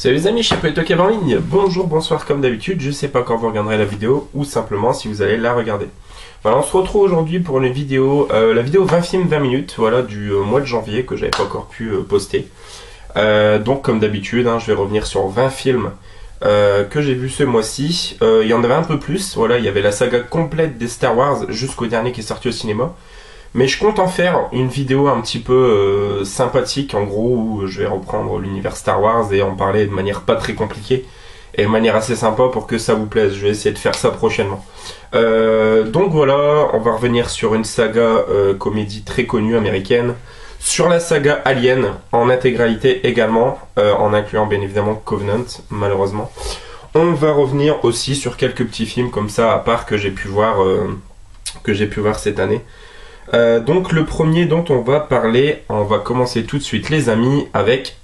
Salut les amis, je suis Pokétok en ligne. Bonjour, bonsoir comme d'habitude. Je sais pas quand vous regarderez la vidéo ou simplement si vous allez la regarder. Voilà, on se retrouve aujourd'hui pour une vidéo, la vidéo 20 films 20 minutes, voilà, du mois de janvier que j'avais pas encore pu poster. Donc comme d'habitude, je vais revenir sur 20 films que j'ai vus ce mois-ci. Il y en avait un peu plus, voilà, il y avait la saga complète des Star Wars jusqu'au dernier qui est sorti au cinéma. Mais je compte en faire une vidéo un petit peu sympathique, en gros, où je vais reprendre l'univers Star Wars et en parler de manière pas très compliquée et de manière assez sympa pour que ça vous plaise. Je vais essayer de faire ça prochainement. Donc voilà, on va revenir sur une saga comédie très connue américaine, sur la saga Alien en intégralité également, en incluant bien évidemment Covenant, malheureusement. On va revenir aussi sur quelques petits films comme ça à part que j'ai pu voir cette année. Donc le premier dont on va parler, on va commencer tout de suite les amis avec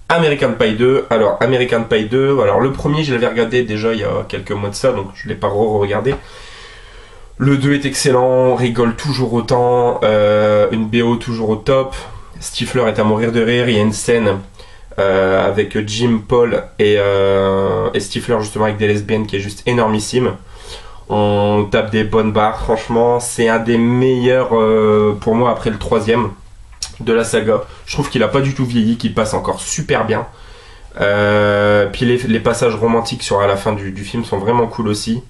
American Pie 2. Alors American Pie 2, alors le premier je l'avais regardé déjà il y a quelques mois de ça, donc je ne l'ai pas re-regardé. Le 2 est excellent, on rigole toujours autant, une BO toujours au top, Stifler est à mourir de rire, il y a une scène avec Jim, Paul et Stifler justement avec des lesbiennes qui est juste énormissime. On tape des bonnes barres, franchement, c'est un des meilleurs pour moi après le troisième de la saga. Je trouve qu'il a pas du tout vieilli, qu'il passe encore super bien. Puis les passages romantiques à la fin du film sont vraiment cool aussi.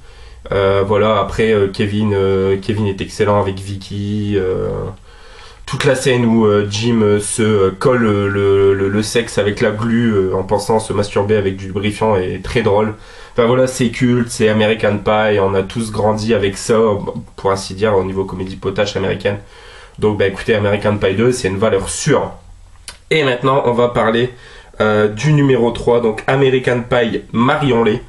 Voilà, après Kevin est excellent avec Vicky. Toute la scène où Jim se colle le sexe avec la glu en pensant se masturber avec du lubrifiant est très drôle. Enfin voilà, c'est culte, c'est American Pie, on a tous grandi avec ça, pour ainsi dire, au niveau comédie potache américaine. Donc bah écoutez, American Pie 2, c'est une valeur sûre. Et maintenant, on va parler du numéro 3, donc American Pie Marions-les.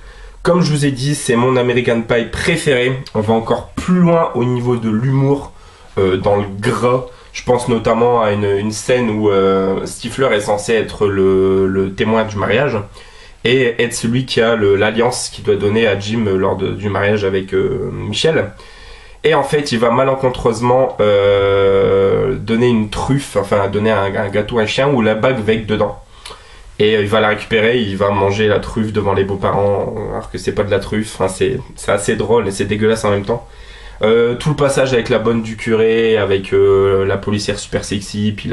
Comme je vous ai dit, c'est mon American Pie préféré. On va encore plus loin au niveau de l'humour, dans le gras. Je pense notamment à une scène où Stifler est censé être le témoin du mariage et être celui qui a l'alliance qu'il doit donner à Jim lors du mariage avec Michelle. Et en fait, il va malencontreusement donner une truffe, enfin donner un gâteau à un chien où la bague va être dedans. Et il va la récupérer, il va manger la truffe devant les beaux-parents, alors que c'est pas de la truffe. Enfin, c'est assez drôle et c'est dégueulasse en même temps. Tout le passage avec la bonne du curé, avec la policière super sexy, puis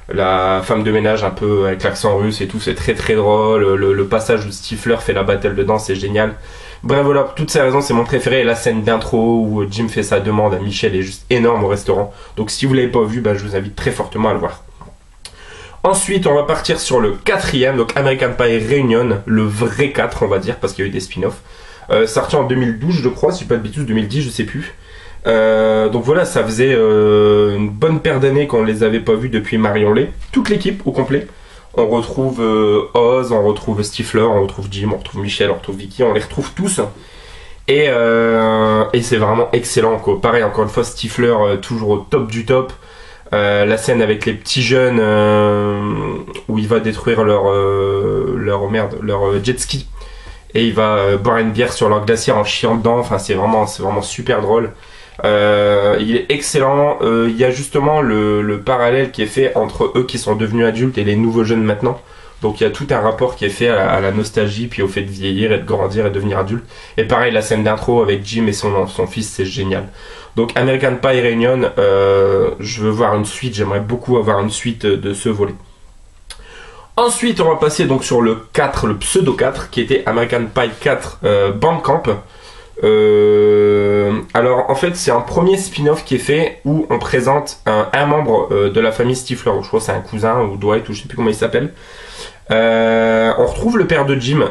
la femme de ménage un peu avec l'accent russe et tout, c'est très très drôle. Le passage où Stifler fait la battle dedans, c'est génial. Bref voilà, pour toutes ces raisons, c'est mon préféré. Et la scène d'intro où Jim fait sa demande à Michel est juste énorme au restaurant. Donc si vous l'avez pas vu, je vous invite très fortement à le voir. Ensuite, on va partir sur le quatrième, donc American Pie Reunion, le vrai 4 on va dire, parce qu'il y a eu des spin-offs. Sorti en 2012 je crois, si je dis pas de bêtises, 2010 je sais plus. Donc voilà, ça faisait une bonne paire d'années qu'on ne les avait pas vus depuis Marions-les. Toute l'équipe au complet. On retrouve Oz, on retrouve Stifler, on retrouve Jim, on retrouve Michel, on retrouve Vicky, on les retrouve tous. Et c'est vraiment excellent quoi. Pareil, encore une fois, Stifler toujours au top du top. La scène avec les petits jeunes où il va détruire leur jet ski. Et il va boire une bière sur leur glacière en chiant dedans. Enfin, c'est vraiment super drôle. Il est excellent. Il y a justement le parallèle qui est fait entre eux qui sont devenus adultes et les nouveaux jeunes maintenant. Donc il y a tout un rapport qui est fait à la nostalgie, puis au fait de vieillir et de grandir et de devenir adulte. Et pareil, la scène d'intro avec Jim et son fils, c'est génial. Donc American Pie Reunion, je veux voir une suite. J'aimerais beaucoup avoir une suite de ce volet. Ensuite, on va passer donc sur le 4, le pseudo 4, qui était American Pie 4 Bandcamp. Alors, en fait, c'est un premier spin-off qui est fait où on présente un membre de la famille Stifler. Je crois que c'est un cousin ou Dwight ou je sais plus comment il s'appelle. On retrouve le père de Jim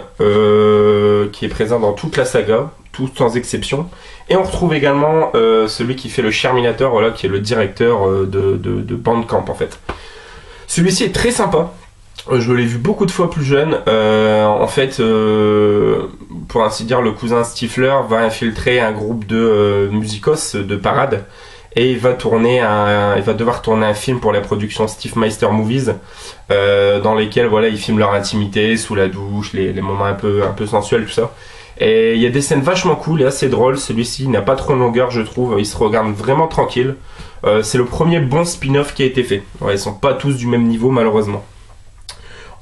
qui est présent dans toute la saga, tout sans exception. Et on retrouve également celui qui fait le Sherminator, voilà, qui est le directeur de Bandcamp en fait. Celui-ci est très sympa. Je l'ai vu beaucoup de fois plus jeune. En fait, pour ainsi dire, le cousin Stifler va infiltrer un groupe de musicos de parade et il va devoir tourner un film pour la production Steve Meister Movies, dans lesquels voilà, ils filment leur intimité sous la douche, les moments un peu sensuels, tout ça. Et il y a des scènes vachement cool et assez drôles. Celui-ci n'a pas trop de longueur, je trouve. Il se regarde vraiment tranquille. C'est le premier bon spin-off qui a été fait. Ouais, ils sont pas tous du même niveau, malheureusement.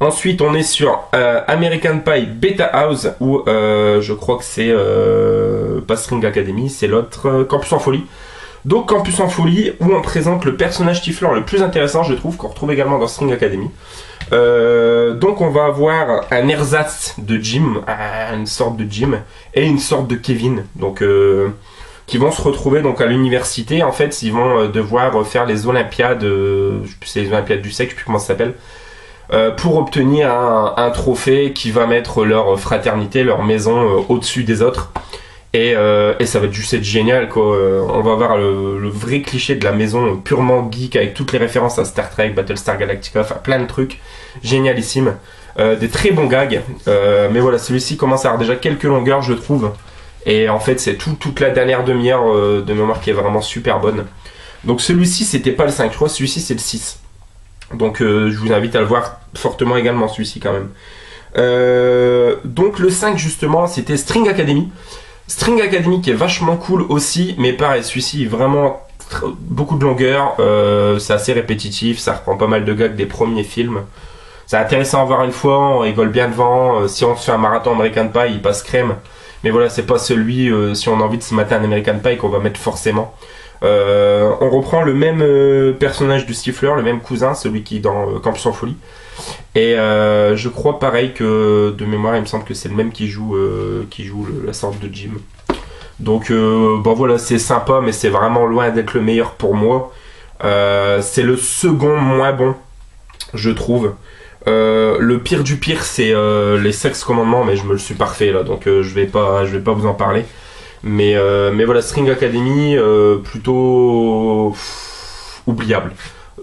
Ensuite, on est sur American Pie Beta House, où je crois que c'est pas String Academy, c'est l'autre Campus en Folie. Donc Campus en Folie, où on présente le personnage Tieflor le plus intéressant, je trouve, qu'on retrouve également dans String Academy. Donc on va avoir un ersatz de Jim, une sorte de Jim, et une sorte de Kevin, donc qui vont se retrouver donc à l'université. En fait, ils vont devoir faire les Olympiades, je sais plus, c'est les Olympiades du sexe, je sais plus comment ça s'appelle. Pour obtenir un trophée qui va mettre leur fraternité, leur maison au-dessus des autres. Et ça va juste être génial, quoi. On va avoir le vrai cliché de la maison purement geek avec toutes les références à Star Trek, Battlestar Galactica, enfin plein de trucs génialissimes. Des très bons gags. Mais voilà, celui-ci commence à avoir déjà quelques longueurs, je trouve. Et en fait, c'est toute la dernière demi-heure de mémoire qui est vraiment super bonne. Donc celui-ci, c'était pas le 5, je crois, celui-ci c'est le 6. Donc je vous invite à le voir fortement également, celui-ci quand même. Donc le 5 justement, c'était String Academy. String Academy qui est vachement cool aussi, mais pareil, celui-ci vraiment beaucoup de longueur, c'est assez répétitif, ça reprend pas mal de gags des premiers films. C'est intéressant à voir une fois, on rigole bien devant. Si on se fait un marathon American Pie, il passe crème. Mais voilà, c'est pas celui, si on a envie de se mater un American Pie, qu'on va mettre forcément. On reprend le même personnage du Stifler, le même cousin, celui qui est dans Campus en Folie. Et je crois pareil que de mémoire, il me semble que c'est le même qui joue la sorte de Jim. Donc bon voilà, c'est sympa, mais c'est vraiment loin d'être le meilleur pour moi. C'est le second moins bon, je trouve. Le pire du pire, c'est les Sex Commandements, mais je me le suis parfait là, donc je vais pas vous en parler. Mais voilà, String Academy, plutôt oubliable,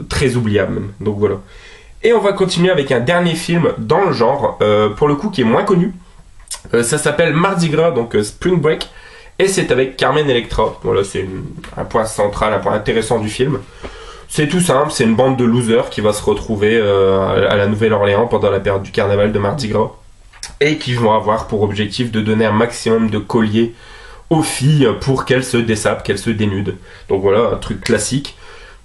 très oubliable même. Donc voilà. Et on va continuer avec un dernier film dans le genre, pour le coup qui est moins connu. Ça s'appelle Mardi Gras, donc Spring Break, et c'est avec Carmen Electra. Voilà, c'est un point central, un point intéressant du film. C'est tout simple, c'est une bande de losers qui va se retrouver à la Nouvelle-Orléans pendant la période du carnaval de Mardi Gras, et qui vont avoir pour objectif de donner un maximum de colliers aux filles pour qu'elles se dessapent, qu'elles se dénudent. Donc voilà, un truc classique.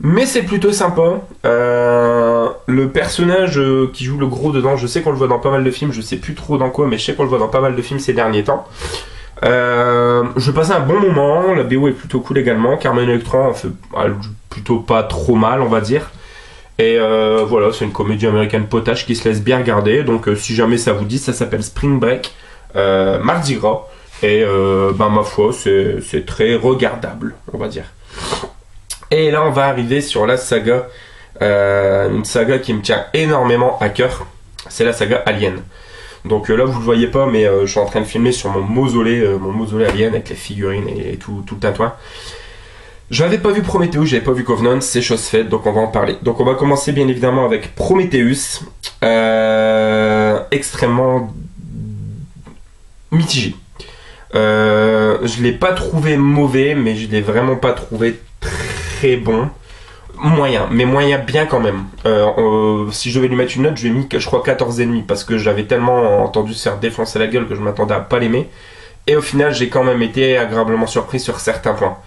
Mais c'est plutôt sympa. Le personnage qui joue le gros dedans, je sais qu'on le voit dans pas mal de films, je sais plus trop dans quoi, mais je sais qu'on le voit dans pas mal de films ces derniers temps. Je passais un bon moment, la BO est plutôt cool également. Carmen Electra elle joue plutôt pas trop mal, on va dire. Et voilà, c'est une comédie américaine potache qui se laisse bien regarder. Donc si jamais ça vous dit, ça s'appelle Spring Break, Mardi Gras. Et ma foi, c'est très regardable, on va dire. Et là, on va arriver sur la saga, une saga qui me tient énormément à cœur. C'est la saga Alien. Donc là, vous le voyez pas, mais je suis en train de filmer sur mon mausolée Alien avec les figurines et tout le tintouin. J'avais pas vu Prometheus, j'avais pas vu Covenant, c'est chose faite, donc on va en parler. Donc on va commencer bien évidemment avec Prometheus, extrêmement mitigé. Je l'ai pas trouvé mauvais, mais je l'ai vraiment pas trouvé très bon. Moyen, mais moyen bien quand même. Si je devais lui mettre une note, je lui ai mis, je crois, 14,5 parce que j'avais tellement entendu se faire défoncer la gueule que je m'attendais à pas l'aimer. Et au final, j'ai quand même été agréablement surpris sur certains points.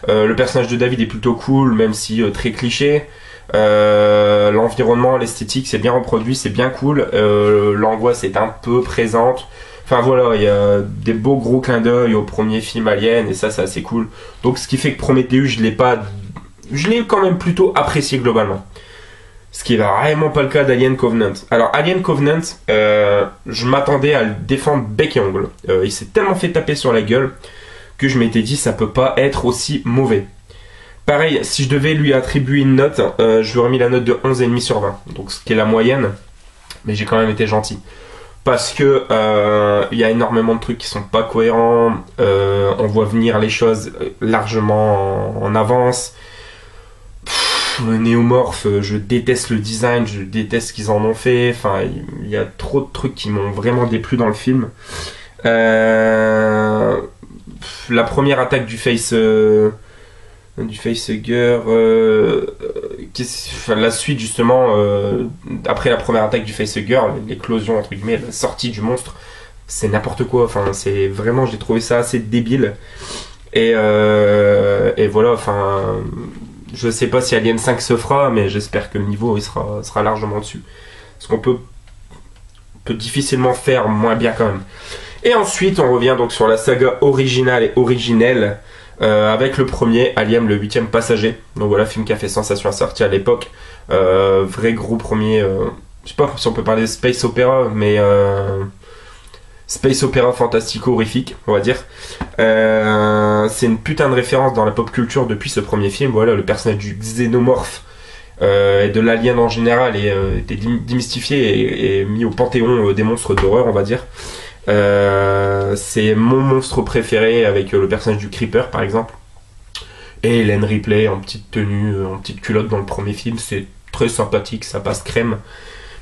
Le personnage de David est plutôt cool, même si très cliché. L'environnement, l'esthétique, c'est bien reproduit, c'est bien cool. L'angoisse est un peu présente. Enfin voilà, il y a des beaux gros clins d'œil au premier film Alien, et ça, c'est assez cool. Donc ce qui fait que Prometheus, je l'ai quand même plutôt apprécié globalement. Ce qui est vraiment pas le cas d'Alien Covenant. Alors Alien Covenant, je m'attendais à le défendre bec et ongle. Il s'est tellement fait taper sur la gueule que je m'étais dit ça peut pas être aussi mauvais. Pareil, si je devais lui attribuer une note, je lui aurais mis la note de 11,5 sur 20. Donc ce qui est la moyenne, mais j'ai quand même été gentil. Parce que il y a énormément de trucs qui sont pas cohérents, on voit venir les choses largement en avance. Le néomorphe, je déteste le design, je déteste ce qu'ils en ont fait. Enfin, il y a trop de trucs qui m'ont vraiment déplu dans le film. La première attaque du facehugger, la suite justement, après la première attaque du facehugger, l'éclosion entre guillemets, la sortie du monstre, c'est n'importe quoi. Enfin, c'est vraiment, j'ai trouvé ça assez débile. Et voilà, enfin. Je sais pas si Alien 5 se fera, mais j'espère que le niveau il sera largement dessus. Parce qu'on peut peut difficilement faire moins bien quand même. Et ensuite, on revient donc sur la saga originale et originelle, avec le premier, Alien, le 8e passager. Donc voilà, film qui a fait sensation à sortir à l'époque. Vrai gros premier, je sais pas si on peut parler de space opéra, mais space opéra fantastico-horrifique, on va dire. C'est une putain de référence dans la pop culture depuis ce premier film. Voilà, le personnage du xénomorphe et de l'alien en général était démystifié et mis au panthéon des monstres d'horreur, on va dire. C'est mon monstre préféré avec le personnage du Creeper par exemple, et Ellen Ripley en petite tenue, en petite culotte dans le premier film. C'est très sympathique, ça passe crème.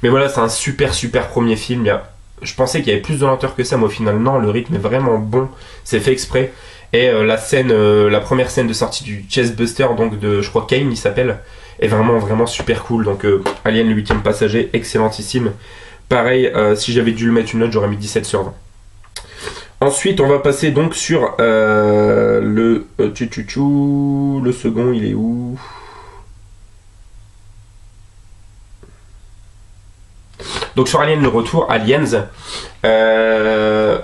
Mais voilà, c'est un super premier film. Je pensais qu'il y avait plus de lenteur que ça, mais au final non, le rythme est vraiment bon, c'est fait exprès. Et la première scène de sortie du Chest Buster, donc de, je crois Kane il s'appelle, est vraiment super cool. Donc Alien le 8e passager, excellentissime. Pareil, si j'avais dû le mettre une note, j'aurais mis 17 sur 20. Ensuite, on va passer donc sur le second, il est où? Donc sur Alien le retour, Aliens,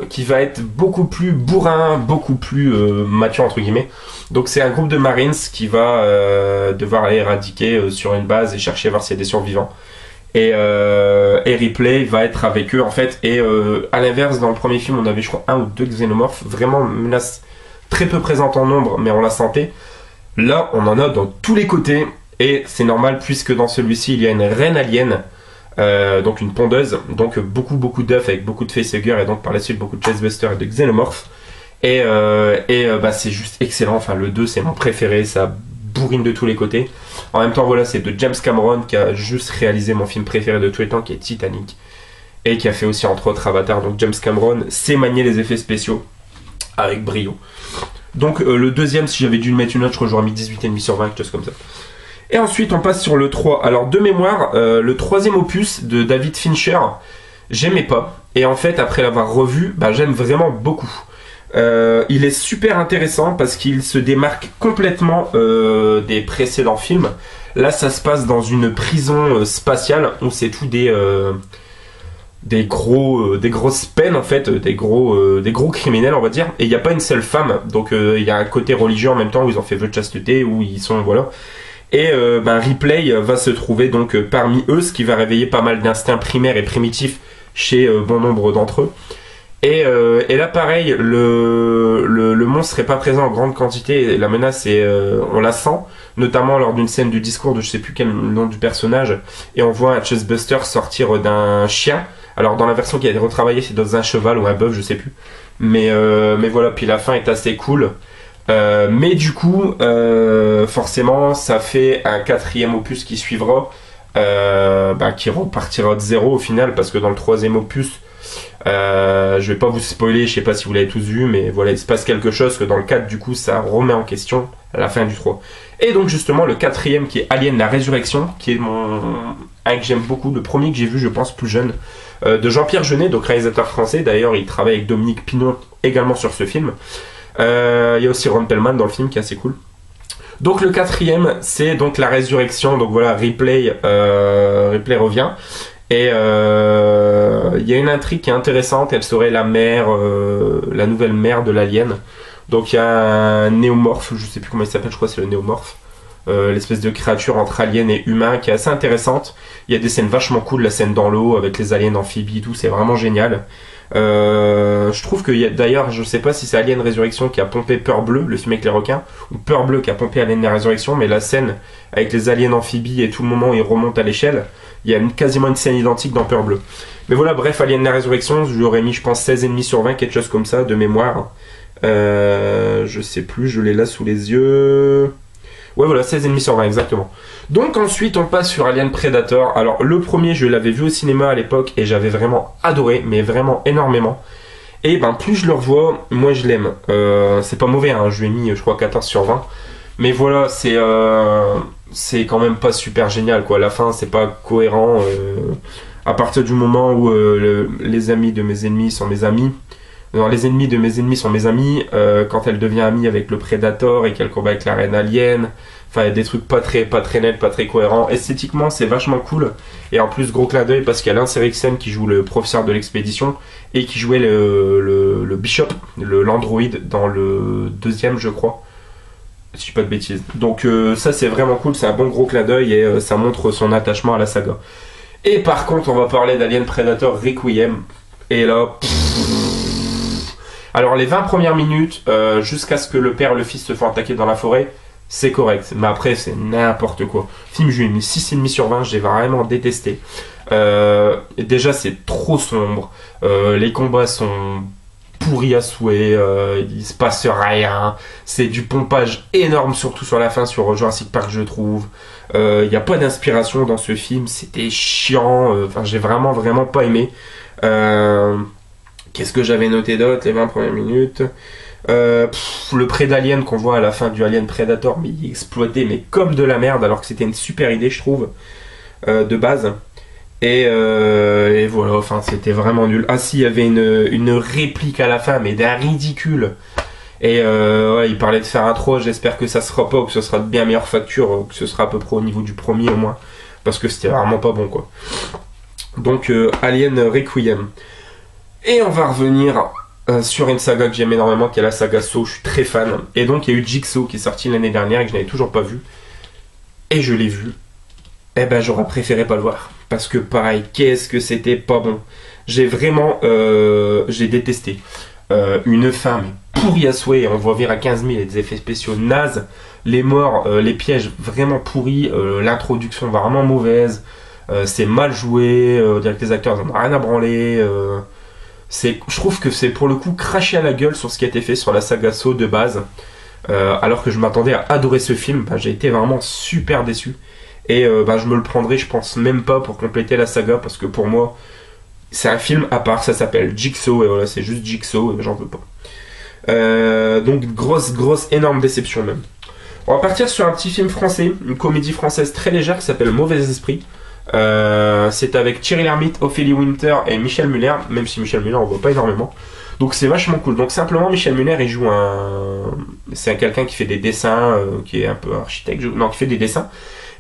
qui va être beaucoup plus bourrin, beaucoup plus mature entre guillemets. Donc c'est un groupe de Marines qui va devoir aller éradiquer sur une base et chercher à voir s'il y a des survivants. Et Ripley va être avec eux en fait. Et à l'inverse, dans le premier film, on avait je crois un ou deux xénomorphes, vraiment menace très peu présente en nombre, mais on la sentait. Là, on en a dans tous les côtés, et c'est normal puisque dans celui-ci, il y a une reine alien, donc une pondeuse, donc beaucoup d'œufs avec beaucoup de facehuggers, et donc par la suite beaucoup de chestbusters et de xénomorphes. Et c'est juste excellent. Enfin, le 2, c'est mon préféré, ça bourrine de tous les côtés. En même temps, voilà, c'est de James Cameron qui a juste réalisé mon film préféré de tous les temps, qui est Titanic, et qui a fait aussi entre autres Avatar. Donc James Cameron sait manier les effets spéciaux avec brio. Donc le deuxième, si j'avais dû le mettre une note, je crois que j'aurais mis 18,5 sur 20, quelque chose comme ça. Et ensuite on passe sur le 3. Alors de mémoire, le troisième opus de David Fincher, j'aimais pas. Et en fait, après l'avoir revu, j'aime vraiment beaucoup. Il est super intéressant parce qu'il se démarque complètement des précédents films. Là, ça se passe dans une prison spatiale où c'est tout des grosses peines en fait, des gros criminels on va dire. Et il n'y a pas une seule femme, donc il y a un côté religieux en même temps où ils ont fait vœu de chasteté, où ils sont voilà. Et Ripley va se trouver donc parmi eux, ce qui va réveiller pas mal d'instincts primaires et primitifs chez bon nombre d'entre eux. Et là pareil, le monstre n'est pas présent en grande quantité, la menace on la sent, notamment lors d'une scène du discours de je sais plus quel nom du personnage, et on voit un chestbuster sortir d'un chien. Alors dans la version qui a été retravaillée, c'est dans un cheval ou un bœuf, je sais plus. Mais voilà, puis la fin est assez cool. Mais du coup, forcément, ça fait un quatrième opus qui suivra, qui repartira de zéro au final, parce que dans le troisième opus, je vais pas vous spoiler, je sais pas si vous l'avez tous vu, mais voilà, il se passe quelque chose que dans le 4, du coup, ça remet en question à la fin du 3. Et donc justement, le quatrième qui est Alien la Résurrection, qui est un que j'aime beaucoup, le premier que j'ai vu, je pense, plus jeune, de Jean-Pierre Jeunet, donc réalisateur français. D'ailleurs, il travaille avec Dominique Pinon également sur ce film. Il y a aussi Ron Perlman dans le film qui est assez cool. Donc le quatrième, c'est donc la résurrection. Donc voilà, Ripley revient. Et il y a une intrigue qui est intéressante. Elle serait la nouvelle mère de l'alien. Donc il y a un néomorphe, je sais plus comment il s'appelle, je crois que c'est le néomorphe. L'espèce de créature entre alien et humain qui est assez intéressante. Il y a des scènes vachement cool, la scène dans l'eau avec les aliens amphibies et tout, c'est vraiment génial. Je trouve que d'ailleurs, je sais pas si c'est Alien Résurrection qui a pompé Peur Bleue, le film avec les requins, ou Peur Bleue qui a pompé Alien la Résurrection, mais la scène avec les aliens amphibies et tout le moment où ils remontent à l'échelle, il y a quasiment une scène identique dans Peur Bleue. Mais voilà, bref, Alien la Résurrection, je lui aurais mis je pense 16,5 sur 20, quelque chose comme ça, de mémoire. Je sais plus, je l'ai là sous les yeux. Ouais voilà, 16,5 sur 20 exactement. Donc ensuite on passe sur Alien Predator. Alors le premier je l'avais vu au cinéma à l'époque et j'avais vraiment adoré, mais vraiment énormément. Et plus je le revois, moins je l'aime. C'est pas mauvais, hein, je lui ai mis je crois 14 sur 20. Mais voilà, c'est quand même pas super génial quoi. À la fin c'est pas cohérent. À partir du moment où les amis de mes ennemis sont mes amis, dans Les ennemis de mes ennemis sont mes amis, quand elle devient amie avec le Predator et qu'elle combat avec la reine alien. Enfin, il y a des trucs pas très nets, pas très cohérents. Esthétiquement, c'est vachement cool. Et en plus, gros clin d'œil parce qu'il y a Lance Henriksen qui joue le professeur de l'expédition et qui jouait le Bishop, l'androïde, dans le deuxième, je crois. Si je dis pas de bêtises. Donc ça, c'est vraiment cool. C'est un bon gros clin d'œil et ça montre son attachement à la saga. Et par contre, on va parler d'Alien Predator Requiem. Et là... Alors, les 20 premières minutes, jusqu'à ce que le père et le fils se font attaquer dans la forêt, c'est correct, mais après c'est n'importe quoi. Film, je lui ai mis 6,5 sur 20, j'ai vraiment détesté. Déjà c'est trop sombre, les combats sont pourris à souhait, il se passe rien, c'est du pompage énorme, surtout sur la fin sur Jurassic Park je trouve. Il n'y a pas d'inspiration dans ce film, c'était chiant, enfin j'ai vraiment pas aimé. Qu'est-ce que j'avais noté d'autre les 20 premières minutes? Le Prédalien qu'on voit à la fin du Alien Predator, mais il est exploité mais comme de la merde, alors que c'était une super idée je trouve, de base. Et voilà, enfin c'était vraiment nul. Ah si, il y avait une réplique à la fin, mais d'un ridicule. Et ouais, il parlait de faire un 3, j'espère que ça sera pas, ou que ce sera de bien meilleure facture, que ce sera à peu près au niveau du premier au moins. Parce que c'était vraiment pas bon quoi. Donc Alien Requiem. Et on va revenir sur une saga que j'aime énormément, qui est la saga Saw, je suis très fan. Et donc il y a eu Jigsaw qui est sorti l'année dernière et que je n'avais toujours pas vu. Et je l'ai vu. Eh ben j'aurais préféré pas le voir. Parce que pareil, qu'est-ce que c'était pas bon. J'ai vraiment... j'ai détesté. Une fin mais pourrie à souhait. On voit venir à 15 000 et des effets spéciaux nazes. Les morts, les pièges vraiment pourris. L'introduction vraiment mauvaise. C'est mal joué. On dirait que les acteurs n'en ont rien à branler. Je trouve que c'est pour le coup cracher à la gueule sur ce qui a été fait sur la saga Saw de base. Alors que je m'attendais à adorer ce film. J'ai été vraiment super déçu. Et je me le prendrai, je pense même pas pour compléter la saga, parce que pour moi, c'est un film à part, ça s'appelle Jigsaw, et voilà, c'est juste Jigsaw, et j'en veux pas. Donc, grosse, énorme déception même. On va partir sur un petit film français, une comédie française très légère qui s'appelle Mauvais Esprit. C'est avec Thierry Lhermitte, Ophélie Winter et Michel Muller, même si Michel Muller on voit pas énormément. Donc c'est vachement cool. Donc simplement Michel Muller il joue c'est quelqu'un qui fait des dessins, qui est un peu architecte, qui fait des dessins.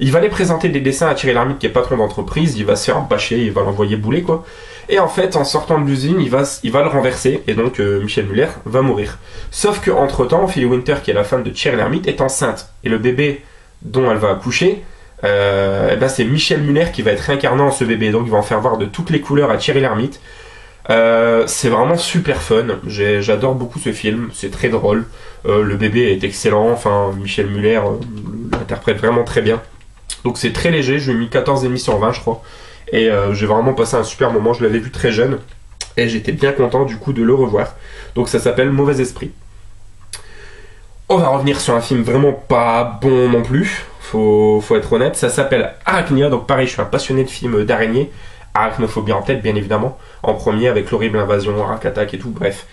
Il va aller présenter des dessins à Thierry Lhermitte qui est patron d'entreprise, il va se faire bâcher, il va l'envoyer bouler quoi. Et en fait en sortant de l'usine il va le renverser et donc Michel Muller va mourir. Sauf que entre temps Ophélie Winter qui est la femme de Thierry Lhermitte est enceinte et le bébé dont elle va accoucher, c'est Michel Muller qui va être réincarné en ce bébé, donc il va en faire voir de toutes les couleurs à Thierry Lhermitte. C'est vraiment super fun, j'adore beaucoup ce film, c'est très drôle, le bébé est excellent, enfin Michel Muller l'interprète vraiment très bien. Donc c'est très léger, je lui ai mis 14,5 sur 20 je crois, et j'ai vraiment passé un super moment, je l'avais vu très jeune, et j'étais bien content du coup de le revoir. Donc ça s'appelle Mauvais Esprit. On va revenir sur un film vraiment pas bon non plus, faut être honnête, ça s'appelle Arachnia, donc pareil je suis un passionné de films d'araignées, Arachnophobie en tête bien évidemment, en premier avec l'horrible invasion, Arak Attack et tout, bref.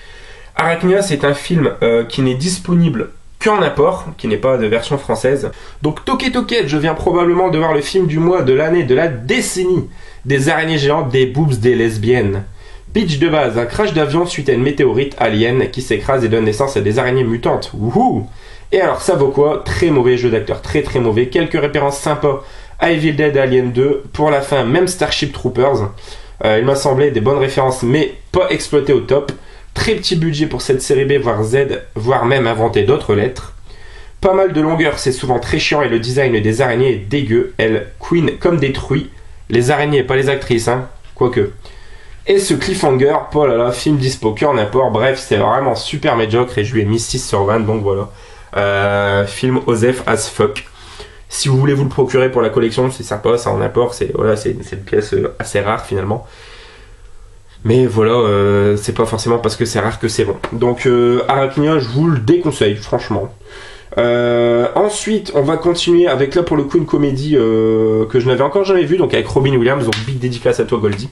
Arachnia c'est un film qui n'est disponible qu'en import, qui n'est pas de version française. Donc toquet, je viens probablement de voir le film du mois, de l'année, de la décennie. Des araignées géantes, des boobs, des lesbiennes. Pitch de base, un crash d'avion suite à une météorite alien qui s'écrase et donne naissance à des araignées mutantes. Wouhou! Et alors ça vaut quoi? Très mauvais jeu d'acteur, très mauvais. Quelques références sympas à Evil Dead, Alien 2. Pour la fin, même Starship Troopers. Il m'a semblé des bonnes références, mais pas exploitées au top. Très petit budget pour cette série B, voire Z, voire même inventer d'autres lettres. Pas mal de longueur, c'est souvent très chiant et le design des araignées est dégueu. Elles queen comme des truies. Les araignées, pas les actrices, hein. Quoique. Et ce cliffhanger, oh là là, film dispo, cœur n'importe. Bref, c'est vraiment super médiocre et je lui ai mis 6 sur 20, donc voilà. Film Osef as fuck. Si vous voulez vous le procurer pour la collection, c'est sympa, ça en import, c'est une pièce assez rare finalement. Mais voilà, c'est pas forcément parce que c'est rare que c'est bon. Donc Arachnia, je vous le déconseille, franchement. Ensuite, on va continuer avec là pour le coup une comédie que je n'avais encore jamais vue, donc avec Robin Williams, donc big dédicace à toi Goldie,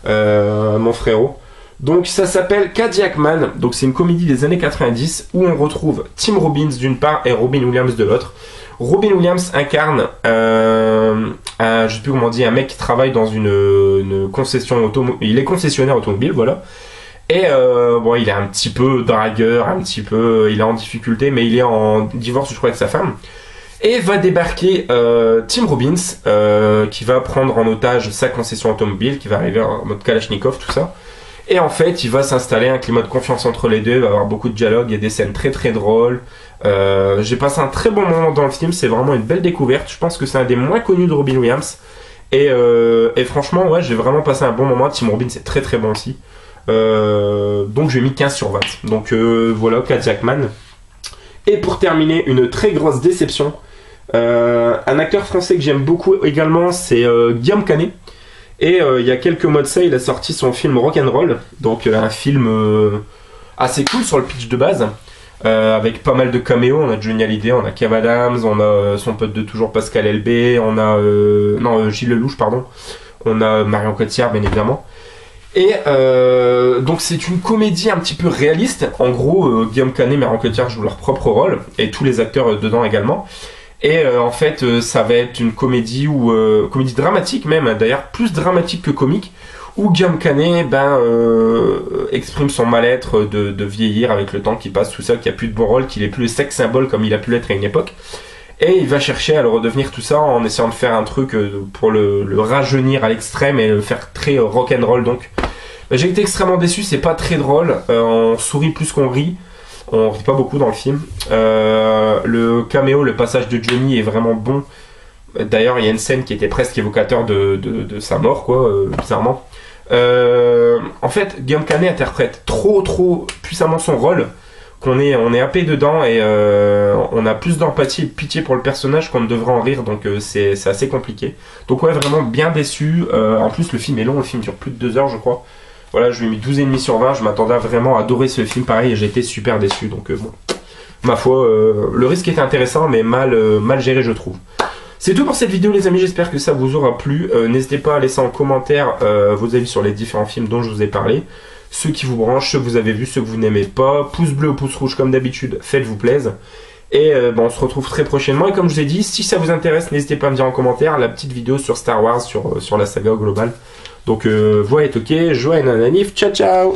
mon frérot. Donc ça s'appelle Kodiak Man, donc c'est une comédie des années 90 où on retrouve Tim Robbins d'une part et Robin Williams de l'autre. Robin Williams incarne je sais plus comment on dit, un mec qui travaille dans une concession automobile. Il est concessionnaire automobile, voilà. Et bon, il est un petit peu dragueur, il est en difficulté, mais il est en divorce, je crois, avec sa femme. Et va débarquer Tim Robbins, qui va prendre en otage sa concession automobile, qui va arriver en mode Kalachnikov, tout ça. Et en fait, il va s'installer un climat de confiance entre les deux, il va y avoir beaucoup de dialogues, il y a des scènes très très drôles. J'ai passé un très bon moment dans le film, c'est vraiment une belle découverte. Je pense que c'est un des moins connus de Robin Williams. Et franchement, ouais, j'ai vraiment passé un bon moment. Tim Robbins est très très bon aussi. Donc j'ai mis 15 sur 20. Donc voilà, Kat Jackman. Et pour terminer, une très grosse déception. Un acteur français que j'aime beaucoup également, c'est Guillaume Canet. Et il y a quelques mois de ça, il a sorti son film Rock'n'Roll. Donc un film assez cool sur le pitch de base. Avec pas mal de caméos, on a Johnny Hallyday, on a Kev Adams, on a son pote de toujours Pascal Elbé, on a Gilles Lelouch, pardon, on a Marion Cotillard bien évidemment. Et donc c'est une comédie un petit peu réaliste. En gros, Guillaume Canet et Marion Cotillard jouent leur propre rôle et tous les acteurs dedans également. Et en fait, ça va être une comédie comédie dramatique même, d'ailleurs plus dramatique que comique, où Guillaume Canet exprime son mal-être de vieillir avec le temps qui passe, tout ça, qu'il n'y a plus de bon rôle, qu'il n'est plus le sex symbole comme il a pu l'être à une époque. Et il va chercher à le redevenir tout ça en essayant de faire un truc pour le rajeunir à l'extrême et le faire très rock'n'roll. Donc j'ai été extrêmement déçu, c'est pas très drôle, on sourit plus qu'on rit. On rit pas beaucoup dans le film. Le caméo, le passage de Johnny est vraiment bon. D'ailleurs, il y a une scène qui était presque évocateur de sa mort, quoi, bizarrement. En fait, Guillaume Canet interprète trop puissamment son rôle qu'on est happé dedans et on a plus d'empathie et de pitié pour le personnage qu'on ne devrait en rire, donc c'est assez compliqué. Donc ouais, vraiment bien déçu. En plus, le film est long, le film dure plus de 2 heures, je crois. Voilà, je lui ai mis 12,5 sur 20, je m'attendais vraiment à adorer ce film, pareil, et j'ai été super déçu, donc bon, ma foi, le risque était intéressant, mais mal géré, je trouve. C'est tout pour cette vidéo, les amis, j'espère que ça vous aura plu. N'hésitez pas à laisser en commentaire vos avis sur les différents films dont je vous ai parlé, ceux qui vous branchent, ceux que vous avez vus, ceux que vous n'aimez pas, pouce bleu ou pouce rouge comme d'habitude, faites-vous plaisir. Et bon, on se retrouve très prochainement, et comme je vous ai dit, si ça vous intéresse, n'hésitez pas à me dire en commentaire la petite vidéo sur Star Wars, sur la saga au global. Donc voix est ok, joie et nananif, ciao ciao.